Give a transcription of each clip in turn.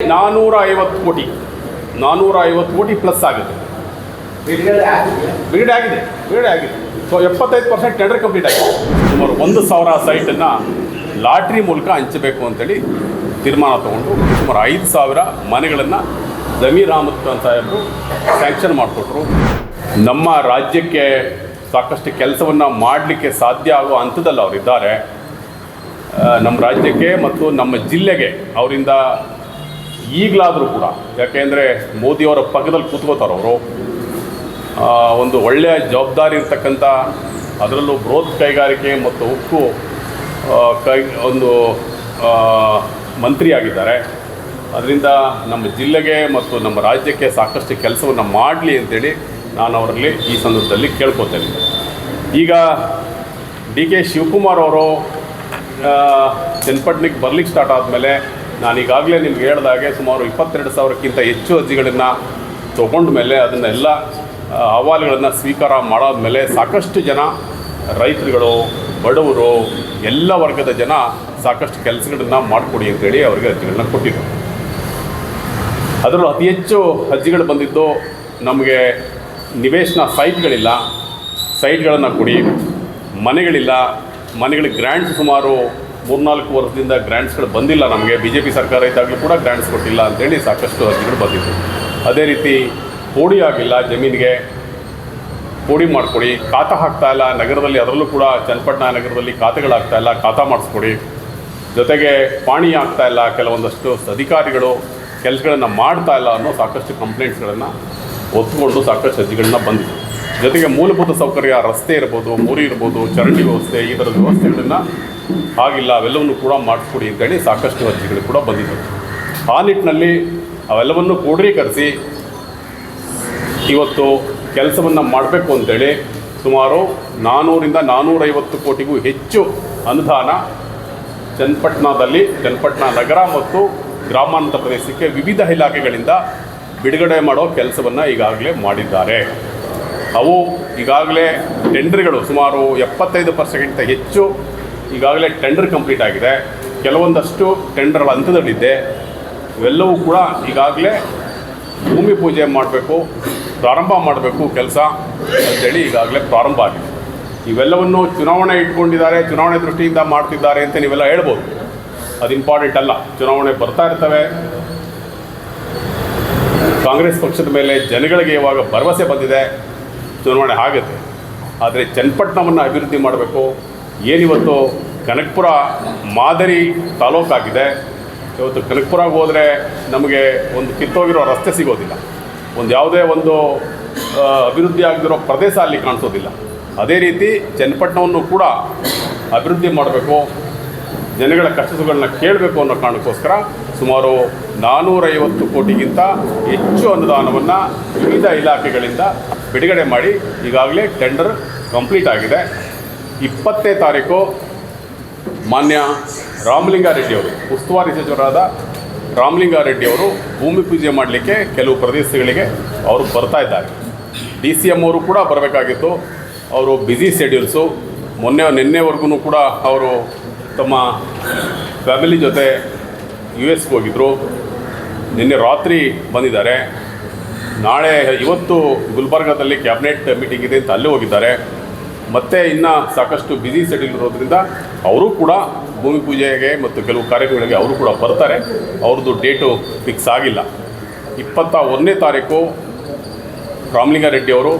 450 ಕೋಟಿ 450 ಕೋಟಿ ಪ್ಲಸ್ ಆಗುತ್ತೆ. ಬಿಡುಗಡೆ ಆಗಿದೆ. ಸೊ 75% ಟೆಂಡರ್ ಕಂಪ್ಲೀಟ್ ಆಗಿದೆ. ಸುಮಾರು 1,000 ಸೈಟನ್ನು ಲಾಟ್ರಿ ಮೂಲಕ ಹಂಚಬೇಕು ಅಂತೇಳಿ ತೀರ್ಮಾನ ತಗೊಂಡು ಸುಮಾರು 5,000 ಮನೆಗಳನ್ನು ಜಮೀರ್ ಅಹಮದ್ ಖಾನ್ ಸಾಹೇಬರು ಸ್ಯಾಂಕ್ಷನ್ ಮಾಡಿಕೊಟ್ರು. ನಮ್ಮ ರಾಜ್ಯಕ್ಕೆ ಸಾಕಷ್ಟು ಕೆಲಸವನ್ನು ಮಾಡಲಿಕ್ಕೆ ಸಾಧ್ಯ ಆಗೋ ಹಂತದಲ್ಲಿ ಅವರಿದ್ದಾರೆ. ನಮ್ಮ ರಾಜ್ಯಕ್ಕೆ ಮತ್ತು ನಮ್ಮ ಜಿಲ್ಲೆಗೆ ಅವರಿಂದ ಈಗಲಾದರೂ ಕೂಡ, ಯಾಕೆಂದರೆ ಮೋದಿಯವರ ಪಕ್ಕದಲ್ಲಿ ಕೂತ್ಕೋತಾರೆ ಅವರು, ಒಂದು ಒಳ್ಳೆಯ ಜವಾಬ್ದಾರಿ ಇರ್ತಕ್ಕಂಥ, ಅದರಲ್ಲೂ ಬೃಹತ್ ಕೈಗಾರಿಕೆ ಮತ್ತು ಉಕ್ಕು ಒಂದು ಮಂತ್ರಿಯಾಗಿದ್ದಾರೆ. ಅದರಿಂದ ನಮ್ಮ ಜಿಲ್ಲೆಗೆ ಮತ್ತು ನಮ್ಮ ರಾಜ್ಯಕ್ಕೆ ಸಾಕಷ್ಟು ಕೆಲಸವನ್ನು ಮಾಡಲಿ ಅಂತೇಳಿ ನಾನು ಅವರಲ್ಲಿ ಈ ಸಂದರ್ಭದಲ್ಲಿ ಕೇಳ್ಕೊತೇನೆ. ಈಗ DK ಶಿವಕುಮಾರ್ ಅವರು ಚನ್ನಪಟ್ಟಣಕ್ಕೆ ಬರ್ಲಿಕ್ಕೆ ಸ್ಟಾರ್ಟ್ ಆದಮೇಲೆ ನಾನು ಈಗಾಗಲೇ ನಿಮ್ಗೆ ಹೇಳಿದಾಗೆ ಸುಮಾರು 22,000ಕ್ಕಿಂತ ಹೆಚ್ಚು ಅರ್ಜಿಗಳನ್ನು ತೊಗೊಂಡ ಮೇಲೆ ಅದನ್ನೆಲ್ಲ ಅಹವಾಲುಗಳನ್ನು ಸ್ವೀಕಾರ ಮಾಡಾದ್ಮೇಲೆ ಸಾಕಷ್ಟು ಜನ ರೈತರುಗಳು, ಬಡವರು, ಎಲ್ಲ ವರ್ಗದ ಜನ ಸಾಕಷ್ಟು ಕೆಲಸಗಳನ್ನು ಮಾಡಿಕೊಡಿ ಅಂತೇಳಿ ಅವರಿಗೆ ಅರ್ಜಿಗಳನ್ನ ಕೊಟ್ಟಿದ್ದರು. ಅದರಲ್ಲೂ ಅತಿ ಹೆಚ್ಚು ಅರ್ಜಿಗಳು ಬಂದಿದ್ದು ನಮಗೆ ನಿವೇಶನ ಸೈಟ್ಗಳನ್ನು ಕೊಡಿ, ಮನೆಗಳಿಲ್ಲ, ಮನೆಗಳಿಗೆ ಗ್ರ್ಯಾಂಟ್ಸ್ ಸುಮಾರು 3-4 ವರ್ಷದಿಂದ ಗ್ರ್ಯಾಂಟ್ಸ್ಗಳು ಬಂದಿಲ್ಲ ನಮಗೆ, BJP ಸರ್ಕಾರ ಇದ್ದಾಗಲೂ ಕೂಡ ಗ್ರ್ಯಾಂಟ್ಸ್ ಕೊಟ್ಟಿಲ್ಲ ಅಂತೇಳಿ ಸಾಕಷ್ಟು ಅರ್ಜಿಗಳು ಬಂದಿತ್ತು. ಅದೇ ರೀತಿ ಪೋಡಿ ಆಗಿಲ್ಲ, ಜಮೀನಿಗೆ ಪೋಡಿ ಮಾಡಿಕೊಡಿ, ಖಾತಾ ಹಾಕ್ತಾಯಿಲ್ಲ ನಗರದಲ್ಲಿ, ಅದರಲ್ಲೂ ಕೂಡ ಚನ್ನಪಟ್ಟಣ ನಗರದಲ್ಲಿ ಖಾತೆಗಳಾಗ್ತಾಯಿಲ್ಲ, ಖಾತಾ ಮಾಡಿಸ್ಕೊಡಿ, ಜೊತೆಗೆ ಪಾಣಿ ಆಗ್ತಾಯಿಲ್ಲ, ಕೆಲವೊಂದಷ್ಟು ಅಧಿಕಾರಿಗಳು ಕೆಲಸಗಳನ್ನು ಮಾಡ್ತಾಯಿಲ್ಲ ಅನ್ನೋ ಸಾಕಷ್ಟು ಕಂಪ್ಲೇಂಟ್ಸ್ಗಳನ್ನು ಒತ್ಕೊಂಡು ಸಾಕಷ್ಟು ಅರ್ಜಿಗಳನ್ನ ಬಂದಿದೆ. ಜೊತೆಗೆ ಮೂಲಭೂತ ಸೌಕರ್ಯ, ರಸ್ತೆ ಇರ್ಬೋದು, ಮೋರಿ ಇರ್ಬೋದು, ಚರಂಡಿ ವ್ಯವಸ್ಥೆ, ಈ ಥರದ ವ್ಯವಸ್ಥೆಗಳನ್ನು ಆಗಿಲ್ಲ, ಅವೆಲ್ಲವನ್ನು ಕೂಡ ಮಾಡಿಸ್ಕೊಡಿ ಅಂತೇಳಿ ಸಾಕಷ್ಟು ಅರ್ಜಿಗಳು ಕೂಡ ಬಂದಿದ್ದವು. ಆ ನಿಟ್ಟಿನಲ್ಲಿ ಅವೆಲ್ಲವನ್ನು ಕ್ರೋಢೀಕರಿಸಿ ಇವತ್ತು ಕೆಲಸವನ್ನು ಮಾಡಬೇಕು ಅಂತೇಳಿ ಸುಮಾರು 400ರಿಂದ 450 ಕೋಟಿಗೂ ಹೆಚ್ಚು ಅನುದಾನ ಚನ್ನಪಟ್ಟಣ ನಗರ ಮತ್ತು ಗ್ರಾಮಾಂತರ ಪ್ರದೇಶಕ್ಕೆ ವಿವಿಧ ಇಲಾಖೆಗಳಿಂದ ಬಿಡುಗಡೆ ಮಾಡೋ ಕೆಲಸವನ್ನು ಈಗಾಗಲೇ ಮಾಡಿದ್ದಾರೆ. ಅವು ಈಗಾಗಲೇ ಟೆಂಡರ್ಗಳು ಸುಮಾರು 75%ಗಿಂತ ಹೆಚ್ಚು ಈಗಾಗಲೇ ಟೆಂಡರ್ ಕಂಪ್ಲೀಟ್ ಆಗಿದೆ. ಕೆಲವೊಂದಷ್ಟು ಟೆಂಡರ್ಗಳ ಹಂತದಲ್ಲಿದೆ. ಇವೆಲ್ಲವೂ ಕೂಡ ಈಗಾಗಲೇ ಭೂಮಿ ಪೂಜೆ ಪ್ರಾರಂಭ ಮಾಡಬೇಕು ಕೆಲಸ ಅಂತೇಳಿ ಈಗಾಗಲೇ ಪ್ರಾರಂಭ ಆಗಿದೆ. ಇವೆಲ್ಲವನ್ನು ಚುನಾವಣೆ ಇಟ್ಕೊಂಡಿದ್ದಾರೆ, ಚುನಾವಣೆ ದೃಷ್ಟಿಯಿಂದ ಮಾಡ್ತಿದ್ದಾರೆ ಅಂತ ನೀವೆಲ್ಲ ಹೇಳ್ಬೋದು. ಅದು ಇಂಪಾರ್ಟೆಂಟ್ ಅಲ್ಲ. ಚುನಾವಣೆ ಬರ್ತಾ ಇರ್ತವೆ. ಕಾಂಗ್ರೆಸ್ ಪಕ್ಷದ ಮೇಲೆ ಜನಗಳಿಗೆ ಇವಾಗ ಭರವಸೆ ಬಂದಿದೆ, ಚುನಾವಣೆ ಆಗುತ್ತೆ. ಆದರೆ ಚನ್ನಪಟ್ಟಣವನ್ನು ಅಭಿವೃದ್ಧಿ ಮಾಡಬೇಕು. ಏನಿವತ್ತು ಕನಕಪುರ ಮಾದರಿ ತಾಲೂಕಾಗಿದೆ. ಇವತ್ತು ಕನಕಪುರಕ್ಕೆ ಹೋದರೆ ನಮಗೆ ಒಂದು ಕಿತ್ತೋಗಿರೋ ರಸ್ತೆ ಸಿಗೋದಿಲ್ಲ, ಯಾವುದೇ ಒಂದು ಅಭಿವೃದ್ಧಿ ಆಗದಿರೋ ಪ್ರದೇಶ ಅಲ್ಲಿ ಕಾಣಿಸೋದಿಲ್ಲ. ಅದೇ ರೀತಿ ಚನ್ನಪಟ್ಟಣವನ್ನು ಕೂಡ ಅಭಿವೃದ್ಧಿ ಮಾಡಬೇಕು, ಜನಗಳ ಕಷ್ಟಗಳನ್ನ ಕೇಳಬೇಕು ಅನ್ನೋ ಕಾರಣಕ್ಕೋಸ್ಕರ ಸುಮಾರು 450 ಕೋಟಿಗಿಂತ ಹೆಚ್ಚು ಅನುದಾನವನ್ನು ವಿವಿಧ ಇಲಾಖೆಗಳಿಂದ ಬಿಡುಗಡೆ ಮಾಡಿ ಈಗಾಗಲೇ ಟೆಂಡರ್ ಕಂಪ್ಲೀಟ್ ಆಗಿದೆ. 20ನೇ ತಾರೀಕು ಮಾನ್ಯ ರಾಮಲಿಂಗಾರೆಡ್ಡಿಯವರು, ಉಸ್ತುವಾರಿ ಸಚಿವರಾದ ರಾಮಲಿಂಗಾರೆಡ್ಡಿಯವರು ಭೂಮಿ ಪೂಜೆ ಮಾಡಲಿಕ್ಕೆ ಕೆಲವು ಪ್ರದೇಶಗಳಿಗೆ ಅವರು ಬರ್ತಾ ಇದ್ದಾರೆ. DCM ಅವರು ಕೂಡ ಬರಬೇಕಾಗಿತ್ತು. ಅವರು ಬ್ಯುಸಿ ಶೆಡ್ಯೂಲ್ಸು. ನಿನ್ನೆವರೆಗೂ ಕೂಡ ಅವರು ತಮ್ಮ ಫ್ಯಾಮಿಲಿ ಜೊತೆ US ಹೋಗಿದ್ದರು. ನಿನ್ನೆ ರಾತ್ರಿ ಬಂದಿದ್ದಾರೆ. ಇವತ್ತು ಗುಲ್ಬರ್ಗಾದಲ್ಲಿ ಕ್ಯಾಬಿನೆಟ್ ಮೀಟಿಂಗ್ ಇದೆ ಅಂತ ಅಲ್ಲೇ ಹೋಗಿದ್ದಾರೆ. ಮತ್ತು ಇನ್ನು ಸಾಕಷ್ಟು ಬ್ಯುಸಿ ಶೆಡ್ಯೂಲ್ ಇರೋದ್ರಿಂದ ಅವರು ಕೂಡ ಭೂಮಿ ಪೂಜೆಗೆ ಮತ್ತು ಕೆಲವು ಕಾರ್ಯಕ್ರಮಗಳಿಗೆ ಅವರು ಕೂಡ ಬರ್ತಾರೆ. ಅವ್ರದ್ದು ಡೇಟು ಫಿಕ್ಸ್ ಆಗಿಲ್ಲ. 21ನೇ ತಾರೀಕು ರಾಮಲಿಂಗಾರೆಡ್ಡಿಯವರು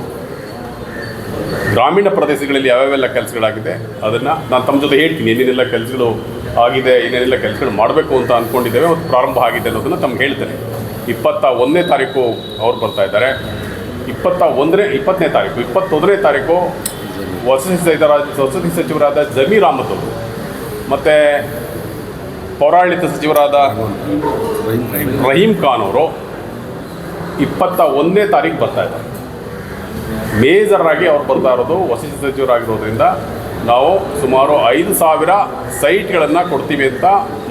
ಗ್ರಾಮೀಣ ಪ್ರದೇಶಗಳಲ್ಲಿ ಯಾವ್ಯಾವೆಲ್ಲ ಕೆಲಸಗಳಾಗಿದೆ ಅದನ್ನು ನಾನು ತಮ್ಮ ಜೊತೆ ಹೇಳ್ತೀನಿ. ಏನೇನೆಲ್ಲ ಕೆಲಸಗಳು ಆಗಿದೆ, ಏನೇನೆಲ್ಲ ಕೆಲಸಗಳು ಮಾಡಬೇಕು ಅಂತ ಅಂದ್ಕೊಂಡಿದ್ದೇವೆ ಮತ್ತು ಪ್ರಾರಂಭ ಆಗಿದೆ ಅನ್ನೋದನ್ನು ತಮ್ಗೆ ಹೇಳ್ತೇನೆ. 21ನೇ ತಾರೀಕು ಅವ್ರು ಬರ್ತಾ ಇದ್ದಾರೆ. 21ನೇ ತಾರೀಕು ವಸತಿ ಸಚಿವರಾದ ಜಮೀರ್ ಅಹಮದ್ ಅವರು ಮತ್ತು ಪೌರಾಡಳಿತ ಸಚಿವರಾದ ರಹೀಂ ಖಾನ್ ಅವರು 21ನೇ ತಾರೀಕು ಬರ್ತಾ ಇದ್ದಾರೆ. ಮೇಜರಾಗಿ ಅವ್ರು ಬರ್ತಾ ಇರೋದು ವಸತಿ ಸಚಿವರಾಗಿರೋದ್ರಿಂದ ನಾವು ಸುಮಾರು 5,000 ಸೈಟ್ಗಳನ್ನು ಕೊಡ್ತೀವಿ ಅಂತ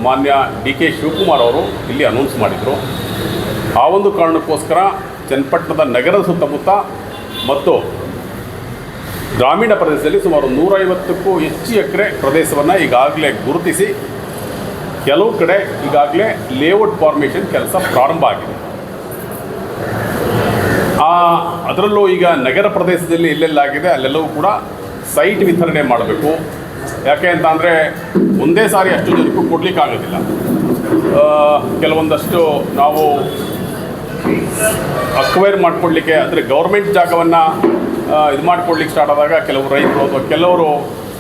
ಮಾನ್ಯ DK ಶಿವಕುಮಾರ್ ಅವರು ಇಲ್ಲಿ ಅನೌನ್ಸ್ ಮಾಡಿದರು. ಆ ಒಂದು ಕಾರಣಕ್ಕೋಸ್ಕರ ಚನ್ನಪಟ್ಟಣದ ನಗರದ ಸುತ್ತಮುತ್ತ ಮತ್ತು ಗ್ರಾಮೀಣ ಪ್ರದೇಶದಲ್ಲಿ ಸುಮಾರು 150ಕ್ಕೂ ಹೆಚ್ಚು ಎಕರೆ ಪ್ರದೇಶವನ್ನು ಈಗಾಗಲೇ ಗುರುತಿಸಿ ಕೆಲವು ಕಡೆ ಈಗಾಗಲೇ ಲೇಔಟ್ ಫಾರ್ಮೇಷನ್ ಕೆಲಸ ಪ್ರಾರಂಭ ಆಗಿದೆ. ಅದರಲ್ಲೂ ಈಗ ನಗರ ಪ್ರದೇಶದಲ್ಲಿ ಎಲ್ಲೆಲ್ಲಾಗಿದೆ ಅಲ್ಲೆಲ್ಲವೂ ಕೂಡ ಸೈಟ್ ವಿತರಣೆ ಮಾಡಬೇಕು. ಯಾಕೆ ಅಂತ ಅಂದರೆ ಒಂದೇ ಸಾರಿ ಅಷ್ಟು ಜನಕ್ಕೂ ಕೊಡಲಿಕ್ಕಾಗೋದಿಲ್ಲ. ಕೆಲವೊಂದಷ್ಟು ನಾವು ಅಕ್ವೈರ್ ಮಾಡಿಕೊಡ್ಲಿಕ್ಕೆ ಅಂದರೆ ಗೌರ್ಮೆಂಟ್ ಜಾಗವನ್ನು ಇದು ಮಾಡಿಕೊಡ್ಲಿಕ್ಕೆ ಸ್ಟಾರ್ಟ್ ಆದಾಗ ಕೆಲವು ರೈತರು ಅಥವಾ ಕೆಲವರು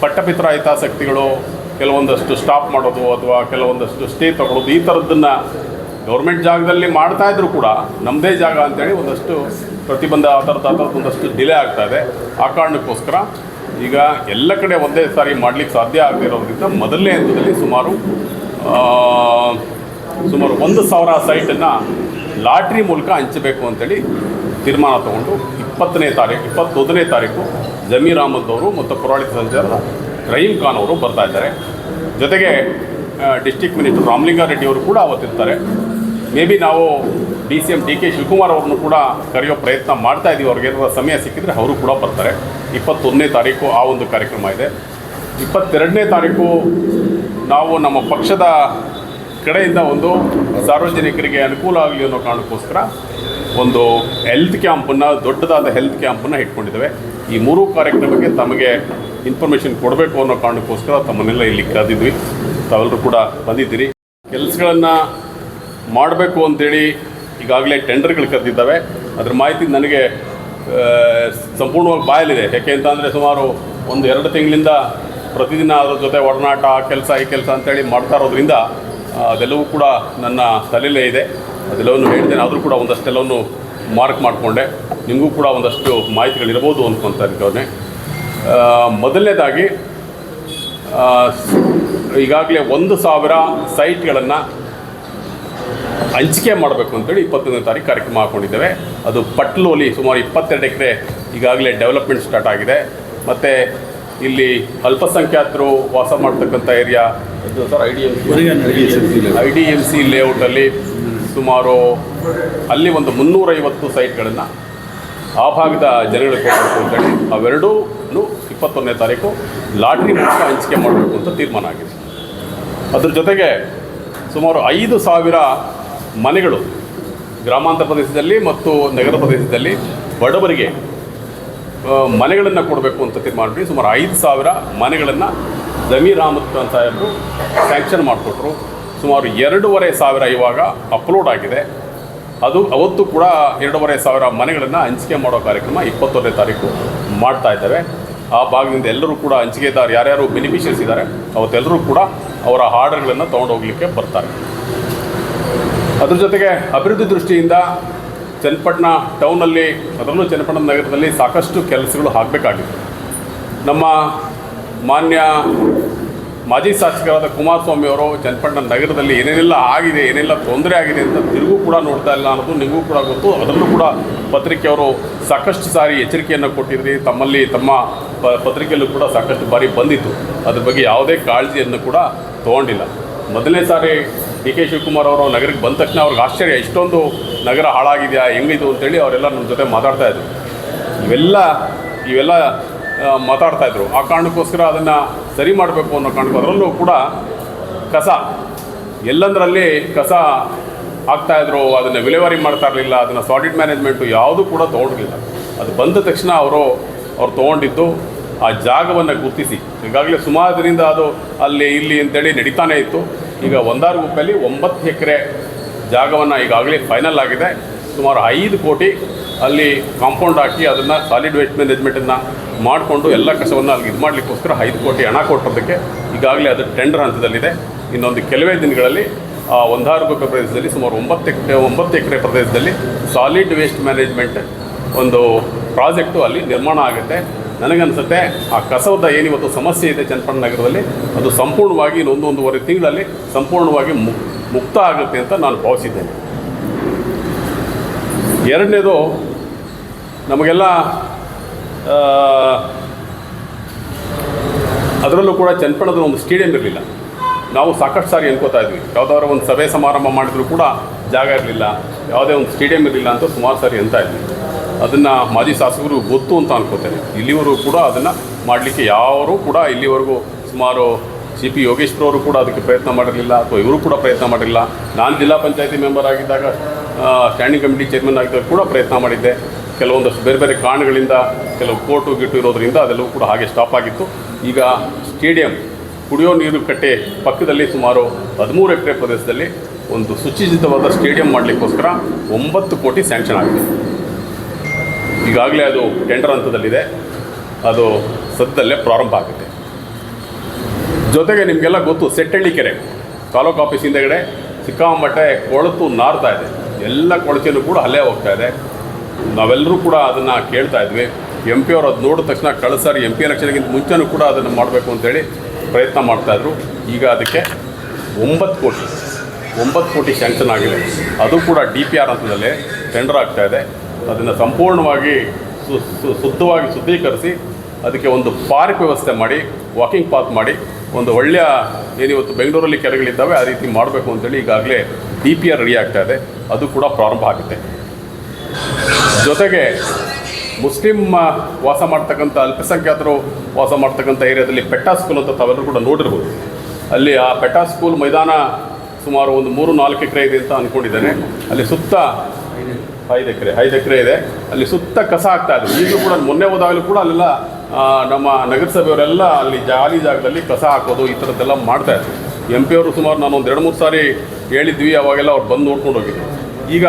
ಪಟ್ಟಪಿತ್ರ ಹಿತಾಸಕ್ತಿಗಳು ಕೆಲವೊಂದಷ್ಟು ಸ್ಟಾಪ್ ಮಾಡೋದು ಅಥವಾ ಕೆಲವೊಂದಷ್ಟು ಸ್ಟೇ ತಗೊಳ್ಳೋದು ಈ ಥರದ್ದನ್ನು ಗೌರ್ಮೆಂಟ್ ಜಾಗದಲ್ಲಿ ಮಾಡ್ತಾಯಿದ್ರು ಕೂಡ ನಮ್ಮದೇ ಜಾಗ ಅಂತೇಳಿ ಒಂದಷ್ಟು ಪ್ರತಿಬಂಧ ಆ ಥರದ್ದು ಒಂದಷ್ಟು ಡಿಲೇ ಆಗ್ತಾಯಿದೆ. ಆ ಕಾರಣಕ್ಕೋಸ್ಕರ ಈಗ ಎಲ್ಲ ಕಡೆ ಒಂದೇ ಸಾರಿ ಮಾಡಲಿಕ್ಕೆ ಸಾಧ್ಯ ಆಗದಿರೋದ್ರಿಂದ ಮೊದಲನೇ ಹಂತದಲ್ಲಿ ಸುಮಾರು 1,000 ಸೈಟನ್ನು ಲಾಟ್ರಿ ಮೂಲಕ ಹಂಚಬೇಕು ಅಂತೇಳಿ ತೀರ್ಮಾನ ತಗೊಂಡು 21ನೇ ತಾರೀಕು ಜಮೀರ್ ಅಹಮದ್ ಅವರು ಮತ್ತು ಪೌರಾಡಳಿತ ಸಚಿವರ ರಹೀಂ ಖಾನ್ ಅವರು ಬರ್ತಾ ಇದ್ದಾರೆ. ಜೊತೆಗೆ ಡಿಸ್ಟ್ರಿಕ್ಟ್ ಮಿನಿಸ್ಟರ್ ರಾಮಲಿಂಗಾರೆಡ್ಡಿ ಅವರು ಕೂಡ ಅವತ್ತಿರ್ತಾರೆ. ಮೇ ಬಿ ನಾವು DCM DK ಶಿವಕುಮಾರ್ ಅವ್ರನ್ನು ಕೂಡ ಕರೆಯೋ ಪ್ರಯತ್ನ ಮಾಡ್ತಾ ಇದ್ದೀವಿ. ಅವ್ರಿಗೆ ಏನಾದರೂ ಸಮಯ ಸಿಕ್ಕಿದರೆ ಅವರು ಕೂಡ ಬರ್ತಾರೆ. 21ನೇ ತಾರೀಕು ಆ ಒಂದು ಕಾರ್ಯಕ್ರಮ ಇದೆ. 22ನೇ ತಾರೀಕು ನಾವು ನಮ್ಮ ಪಕ್ಷದ ಕಡೆಯಿಂದ ಒಂದು ಸಾರ್ವಜನಿಕರಿಗೆ ಅನುಕೂಲ ಆಗಲಿ ಅನ್ನೋ ಕಾರಣಕ್ಕೋಸ್ಕರ ಒಂದು ಹೆಲ್ತ್ ಕ್ಯಾಂಪನ್ನು ದೊಡ್ಡದಾದ ಹೆಲ್ತ್ ಕ್ಯಾಂಪನ್ನು ಇಟ್ಕೊಂಡಿದ್ದೇವೆ. ಈ 3 ಕಾರ್ಯಕ್ರಮಕ್ಕೆ ತಮಗೆ ಇನ್ಫಾರ್ಮೇಷನ್ ಕೊಡಬೇಕು ಅನ್ನೋ ಕಾರಣಕ್ಕೋಸ್ಕರ ತಮ್ಮನ್ನೆಲ್ಲ ಇಲ್ಲಿ ಕರೆದಿದ್ವಿ. ತಾವೆಲ್ಲರೂ ಕೂಡ ಬಂದಿದ್ದೀರಿ. ಕೆಲಸಗಳನ್ನು ಮಾಡಬೇಕು ಅಂತೇಳಿ ಈಗಾಗಲೇ ಟೆಂಡರ್ಗಳು ಕರೆದಿದ್ದಾವೆ. ಅದರ ಮಾಹಿತಿ ನನಗೆ ಸಂಪೂರ್ಣವಾಗಿ ಬಾಯಲ್ಲಿದೆ. ಯಾಕೆ ಅಂತಂದರೆ ಸುಮಾರು 1-2 ತಿಂಗಳಿಂದ ಪ್ರತಿದಿನ ಅದರ ಜೊತೆ ಒಡನಾಟ ಈ ಕೆಲಸ ಅಂತೇಳಿ ಮಾಡ್ತಾ ಇರೋದ್ರಿಂದ ಅದೆಲ್ಲವೂ ಕೂಡ ನನ್ನ ತಲೆಯಲ್ಲೇ ಇದೆ. ಅದೆಲ್ಲವನ್ನು ಹೇಳಿದ್ದೇನೆ. ಆದರೂ ಕೂಡ ಒಂದಷ್ಟೆಲ್ಲವನ್ನು ಮಾರ್ಕ್ ಮಾಡಿಕೊಂಡೆ. ನಿಮಗೂ ಕೂಡ ಒಂದಷ್ಟು ಮಾಹಿತಿಗಳಿರ್ಬೋದು ಅಂದ್ಕೊತಾ ಇದ್ದವನ್ನೇ. ಮೊದಲನೇದಾಗಿ ಈಗಾಗಲೇ 1,000 ಸೈಟ್ಗಳನ್ನು ಹಂಚಿಕೆ ಮಾಡಬೇಕು ಅಂತೇಳಿ 21ನೇ ತಾರೀಕು ಕಾರ್ಯಕ್ರಮ ಹಾಕ್ಕೊಂಡಿದ್ದೇವೆ. ಅದು ಪಟ್ಲೋಲಿ ಸುಮಾರು 22 ಎಕರೆ ಈಗಾಗಲೇ ಡೆವಲಪ್ಮೆಂಟ್ ಸ್ಟಾರ್ಟ್ ಆಗಿದೆ. ಮತ್ತು ಇಲ್ಲಿ ಅಲ್ಪಸಂಖ್ಯಾತರು ವಾಸ ಮಾಡ್ತಕ್ಕಂಥ ಏರಿಯಾ ಸರ್ IDMC ಲೇಔಟಲ್ಲಿ ಸುಮಾರು ಅಲ್ಲಿ ಒಂದು 350 ಸೈಟ್ಗಳನ್ನು ಆ ಭಾಗದ ಜನಗಳಿಗೆ ಕೊಡಬೇಕು ಅಂತೇಳಿ ಅವೆರಡೂ 21ನೇ ತಾರೀಕು ಲಾಟ್ರಿ ಮೂಲಕ ಹಂಚಿಕೆ ಮಾಡಬೇಕು ಅಂತ ತೀರ್ಮಾನ ಆಗಿದೆ. ಅದ್ರ ಜೊತೆಗೆ ಸುಮಾರು 5,000 ಮನೆಗಳು ಗ್ರಾಮಾಂತರ ಪ್ರದೇಶದಲ್ಲಿ ಮತ್ತು ನಗರ ಪ್ರದೇಶದಲ್ಲಿ ಬಡವರಿಗೆ ಮನೆಗಳನ್ನು ಕೊಡಬೇಕು ಅಂತ ತೀರ್ಮಾನ ಮಾಡಿ ಸುಮಾರು 5,000 ಮನೆಗಳನ್ನು ಜಮೀರ್ ಅಹಮದ್ ಖಾನ್ ಸಾಹೇಬರು ಸ್ಯಾಂಕ್ಷನ್ ಮಾಡಿಕೊಟ್ರು. ಸುಮಾರು 2,500 ಇವಾಗ ಅಪ್ಲೋಡ್ ಆಗಿದೆ. ಅದು ಅವತ್ತು ಕೂಡ 2,500 ಮನೆಗಳನ್ನು ಹಂಚಿಕೆ ಮಾಡೋ ಕಾರ್ಯಕ್ರಮ 21ನೇ ತಾರೀಕು ಮಾಡ್ತಾ ಇದ್ದೇವೆ. ಆ ಭಾಗದಿಂದ ಎಲ್ಲರೂ ಕೂಡ ಹಂಚಿಕೆದಾರ ಯಾರ್ಯಾರು ಬೆನಿಫಿಷಿಯರ್ಸ್ ಇದ್ದಾರೆ ಅವತ್ತೆಲ್ಲರೂ ಕೂಡ ಅವರ ಆರ್ಡರ್ಗಳನ್ನು ತೊಗೊಂಡೋಗ್ಲಿಕ್ಕೆ ಬರ್ತಾರೆ. ಅದ್ರ ಜೊತೆಗೆ ಅಭಿವೃದ್ಧಿ ದೃಷ್ಟಿಯಿಂದ ಚನ್ನಪಟ್ಟಣ ಟೌನಲ್ಲಿ ಅದರಲ್ಲೂ ಚನ್ನಪಟ್ಟಣ ನಗರದಲ್ಲಿ ಸಾಕಷ್ಟು ಕೆಲಸಗಳು ಆಗಬೇಕಾಗಿದೆ. ನಮ್ಮ ಮಾನ್ಯ ಮಾಜಿ ಶಾಸಕರಾದ ಕುಮಾರಸ್ವಾಮಿ ಅವರು ಚನ್ನಪಟ್ಟಣ ನಗರದಲ್ಲಿ ಏನೇನೆಲ್ಲ ಆಗಿದೆ, ಏನೆಲ್ಲ ತೊಂದರೆ ಆಗಿದೆ ಅಂತ ತಿರುಗೂ ಕೂಡ ನೋಡ್ತಾ ಇಲ್ಲ ಅನ್ನೋದು ನಿಮಗೂ ಕೂಡ ಗೊತ್ತು. ಅದರಲ್ಲೂ ಕೂಡ ಪತ್ರಿಕೆಯವರು ಸಾಕಷ್ಟು ಸಾರಿ ಎಚ್ಚರಿಕೆಯನ್ನು ಕೊಟ್ಟಿದ್ರಿ. ತಮ್ಮ ಪತ್ರಿಕೆಯಲ್ಲೂ ಕೂಡ ಸಾಕಷ್ಟು ಬಾರಿ ಬಂದಿತ್ತು. ಅದ್ರ ಬಗ್ಗೆ ಯಾವುದೇ ಕಾಳಜಿಯನ್ನು ಕೂಡ ತೊಗೊಂಡಿಲ್ಲ. ಮೊದಲನೇ ಸಾರಿ DK ಶಿವಕುಮಾರ್ ಅವರು ನಗರಕ್ಕೆ ಬಂದ ತಕ್ಷಣ ಅವ್ರಿಗೆ ಆಶ್ಚರ್ಯ, ಇಷ್ಟೊಂದು ನಗರ ಹಾಳಾಗಿದೆಯಾ ಹೆಂಗಿದು ಅಂತೇಳಿ ಅವರೆಲ್ಲ ನಮ್ಮ ಜೊತೆ ಮಾತಾಡ್ತಾಯಿದ್ರು. ಇವೆಲ್ಲ ಮಾತಾಡ್ತಾಯಿದ್ರು. ಆ ಕಾರಣಕ್ಕೋಸ್ಕರ ಅದನ್ನು ಸರಿ ಮಾಡಬೇಕು ಅನ್ನೋ ಕಾರಣಕ್ಕೂ ಅದರಲ್ಲೂ ಕೂಡ ಕಸ ಎಲ್ಲಂದರಲ್ಲಿ ಕಸ ಹಾಕ್ತಾಯಿದ್ರು. ಅದನ್ನು ವಿಲೇವಾರಿ ಮಾಡ್ತಾ ಇರಲಿಲ್ಲ. ಅದನ್ನು ಸಾಲಿಡ್ ಮ್ಯಾನೇಜ್ಮೆಂಟು ಯಾವುದೂ ಕೂಡ ತೊಗೊಂಡಿಲ್ಲ. ಅದು ಬಂದ ತಕ್ಷಣ ಅವ್ರು ತೊಗೊಂಡಿದ್ದು ಆ ಜಾಗವನ್ನು ಗುರುತಿಸಿ ಈಗಾಗಲೇ ಸುಮಾರು ದಿನದಿಂದ ಅದು ಅಲ್ಲಿ ಇಲ್ಲಿ ಅಂತೇಳಿ ನಡೀತಾನೇ ಇತ್ತು. ಈಗ ಒಂದಾರಗುಪ್ಪೆಯಲ್ಲಿ 9 ಎಕರೆ ಜಾಗವನ್ನು ಈಗಾಗಲೇ ಫೈನಲ್ ಆಗಿದೆ. ಸುಮಾರು 5 ಕೋಟಿ ಅಲ್ಲಿ ಕಾಂಪೌಂಡ್ ಹಾಕಿ ಅದನ್ನು ಸಾಲಿಡ್ ವೇಸ್ಟ್ ಮ್ಯಾನೇಜ್ಮೆಂಟನ್ನು ಮಾಡಿಕೊಂಡು ಎಲ್ಲ ಕಸವನ್ನು ಅಲ್ಲಿ ಇದು ಮಾಡಲಿಕ್ಕೋಸ್ಕರ 5 ಕೋಟಿ ಹಣ ಕೊಟ್ಟಿರೋದಕ್ಕೆ ಈಗಾಗಲೇ ಅದು ಟೆಂಡರ್ ಹಂತದಲ್ಲಿದೆ. ಇನ್ನೊಂದು ಕೆಲವೇ ದಿನಗಳಲ್ಲಿ ಒಂದಾರಗುಪ್ಪೆ ಪ್ರದೇಶದಲ್ಲಿ ಸುಮಾರು 9 ಎಕರೆ ಪ್ರದೇಶದಲ್ಲಿ ಸಾಲಿಡ್ ವೇಸ್ಟ್ ಮ್ಯಾನೇಜ್ಮೆಂಟ್ ಒಂದು ಪ್ರಾಜೆಕ್ಟು ಅಲ್ಲಿ ನಿರ್ಮಾಣ ಆಗುತ್ತೆ. ನನಗನ್ಸುತ್ತೆ ಆ ಕಸದ ಏನಿವತ್ತು ಸಮಸ್ಯೆ ಇದೆ ಚನ್ನಪಟ್ಟಣ ನಗರದಲ್ಲಿ ಅದು ಸಂಪೂರ್ಣವಾಗಿ 1-1.5 ತಿಂಗಳಲ್ಲಿ ಸಂಪೂರ್ಣವಾಗಿ ಮುಕ್ತ ಆಗುತ್ತೆ ಅಂತ ನಾನು ಭಾವಿಸಿದ್ದೇನೆ. ಎರಡನೇದು, ನಮಗೆಲ್ಲ ಅದರಲ್ಲೂ ಕೂಡ ಚನ್ನಪಟ್ಟಣದ ಒಂದು ಸ್ಟೇಡಿಯಂ ಇರಲಿಲ್ಲ. ನಾವು ಸಾಕಷ್ಟು ಸಾರಿ ಅನ್ಕೋತಾ ಇದ್ವಿ, ಯಾವುದಾದ್ರು ಒಂದು ಸಭೆ ಸಮಾರಂಭ ಮಾಡಿದರೂ ಕೂಡ ಜಾಗ ಇರಲಿಲ್ಲ, ಯಾವುದೇ ಒಂದು ಸ್ಟೇಡಿಯಂ ಇರಲಿಲ್ಲ ಅಂತ ಸುಮಾರು ಸಾರಿ ಅಂತ ಇದ್ವಿ. ಅದನ್ನು ಮಾಜಿ ಶಾಸಕರು ಗೊತ್ತು ಅಂತ ಅನ್ಕೋತೇನೆ. ಇಲ್ಲಿವರೆಗೂ ಕೂಡ ಅದನ್ನು ಮಾಡಲಿಕ್ಕೆ ಯಾರೂ ಕೂಡ ಇಲ್ಲಿವರೆಗೂ ಸುಮಾರು ಸಿ ಪಿ ಯೋಗೇಶ್ವರವರು ಕೂಡ ಅದಕ್ಕೆ ಪ್ರಯತ್ನ ಮಾಡಿರಲಿಲ್ಲ, ಅಥವಾ ಇವರು ಕೂಡ ಪ್ರಯತ್ನ ಮಾಡಿರಲಿಲ್ಲ. ನಾನು ಜಿಲ್ಲಾ ಪಂಚಾಯತಿ ಮೆಂಬರ್ ಆಗಿದ್ದಾಗ, ಸ್ಟ್ಯಾಂಡಿಂಗ್ ಕಮಿಟಿ ಚೇರ್ಮನ್ ಆಗಿದ್ದಾಗ ಕೂಡ ಪ್ರಯತ್ನ ಮಾಡಿದ್ದೆ. ಕೆಲವೊಂದಷ್ಟು ಬೇರೆ ಬೇರೆ ಕಾರಣಗಳಿಂದ, ಕೆಲವು ಕೋರ್ಟು ಗಿಟ್ಟು ಇರೋದರಿಂದ ಅದೆಲ್ಲವೂ ಕೂಡ ಹಾಗೆ ಸ್ಟಾಪ್ ಆಗಿತ್ತು. ಈಗ ಸ್ಟೇಡಿಯಂ, ಕುಡಿಯೋ ನೀರು ಕಟ್ಟೆ ಪಕ್ಕದಲ್ಲಿ ಸುಮಾರು 13 ಎಕರೆ ಪ್ರದೇಶದಲ್ಲಿ ಒಂದು ಸುಚಿಜಿತವಾದ ಸ್ಟೇಡಿಯಂ ಮಾಡಲಿಕ್ಕೋಸ್ಕರ 9 ಕೋಟಿ ಸ್ಯಾಂಕ್ಷನ್ ಆಗಿದೆ. ಈಗಾಗಲೇ ಅದು ಟೆಂಡರ್ ಹಂತದಲ್ಲಿದೆ. ಅದು ಸದ್ಯದಲ್ಲೇ ಪ್ರಾರಂಭ ಆಗುತ್ತೆ. ಜೊತೆಗೆ ನಿಮಗೆಲ್ಲ ಗೊತ್ತು, ಸೆಟ್ಟಳ್ಳಿ ಕೆರೆ ತಾಲೂಕು ಆಫೀಸ್ ಹಿಂದೆಗಡೆ ಸಿಕ್ಕಾಮಟ್ಟೆ ಕೊಳತು ನಾರ್ತಾ ಇದೆ. ಎಲ್ಲ ಕೊಳಚೆಯೂ ಕೂಡ ಅಲ್ಲೇ ಹೋಗ್ತಾ ಇದೆ. ನಾವೆಲ್ಲರೂ ಕೂಡ ಅದನ್ನು ಕೇಳ್ತಾ ಇದ್ವಿ. ಎಂ ಪಿ ಅವರು ಅದು ನೋಡಿದ ತಕ್ಷಣ ಕಳಿಸಾರಿ ಎಂ ಪಿ ಎಲೆಕ್ಷನ್ಗಿಂತ ಮುಂಚೆನೂ ಕೂಡ ಅದನ್ನು ಮಾಡಬೇಕು ಅಂತೇಳಿ ಪ್ರಯತ್ನ ಮಾಡ್ತಾಯಿದ್ರು. ಈಗ ಅದಕ್ಕೆ 9 ಕೋಟಿ ಸ್ಯಾಂಕ್ಷನ್ ಆಗಿದೆ. ಅದು ಕೂಡ DPR ಹಂತದಲ್ಲೇ ಟೆಂಡರ್ ಆಗ್ತಾಯಿದೆ. ಅದನ್ನು ಸಂಪೂರ್ಣವಾಗಿ ಶುದ್ಧವಾಗಿ ಶುದ್ಧೀಕರಿಸಿ ಅದಕ್ಕೆ ಒಂದು ಪಾರ್ಕ್ ವ್ಯವಸ್ಥೆ ಮಾಡಿ, ವಾಕಿಂಗ್ ಪಾತ್ ಮಾಡಿ, ಒಂದು ಒಳ್ಳೆಯ ಏನಿವತ್ತು ಬೆಂಗಳೂರಲ್ಲಿ ಕೆರೆಗಳಿದ್ದಾವೆ ಆ ರೀತಿ ಮಾಡಬೇಕು ಅಂತೇಳಿ ಈಗಾಗಲೇ DPR ರೆಡಿ ಆಗ್ತಾಯಿದೆ. ಅದು ಕೂಡ ಪ್ರಾರಂಭ ಆಗುತ್ತೆ. ಜೊತೆಗೆ ಮುಸ್ಲಿಂ ವಾಸ ಮಾಡ್ತಕ್ಕಂಥ, ಅಲ್ಪಸಂಖ್ಯಾತರು ವಾಸ ಮಾಡ್ತಕ್ಕಂಥ ಏರಿಯಾದಲ್ಲಿ ಪೆಟ್ಟಾ ಸ್ಕೂಲ್ ಅಂತ ತಾವೆಲ್ಲರೂ ಕೂಡ ನೋಡಿರ್ಬೋದು. ಅಲ್ಲಿ ಆ ಪೆಟ್ಟಾ ಸ್ಕೂಲ್ ಮೈದಾನ ಸುಮಾರು ಒಂದು 3-4 ಎಕರೆ ಇದೆ ಅಂತ ಅಂದ್ಕೊಂಡಿದ್ದೇನೆ. ಅಲ್ಲಿ ಸುತ್ತ 5 ಎಕರೆ ಇದೆ. ಅಲ್ಲಿ ಸುತ್ತ ಕಸ ಹಾಕ್ತಾಯಿದ್ರು. ಈಗಲೂ ಕೂಡ ಮೊನ್ನೆ ಹೋದಾಗಲೂ ಕೂಡ ಅಲ್ಲೆಲ್ಲ ನಮ್ಮ ನಗರಸಭೆಯವರೆಲ್ಲ ಅಲ್ಲಿ ಜಾಲಿ ಜಾಗದಲ್ಲಿ ಕಸ ಹಾಕೋದು ಈ ಥರದ್ದೆಲ್ಲ ಮಾಡ್ತಾಯಿದ್ರು. ಎಂ ಪಿ ಅವರು ಸುಮಾರು ನಾನೊಂದು 2-3 ಸಾರಿ ಹೇಳಿದ್ವಿ, ಅವಾಗೆಲ್ಲ ಅವ್ರು ಬಂದು ನೋಡ್ಕೊಂಡು ಹೋಗಿದ್ರು. ಈಗ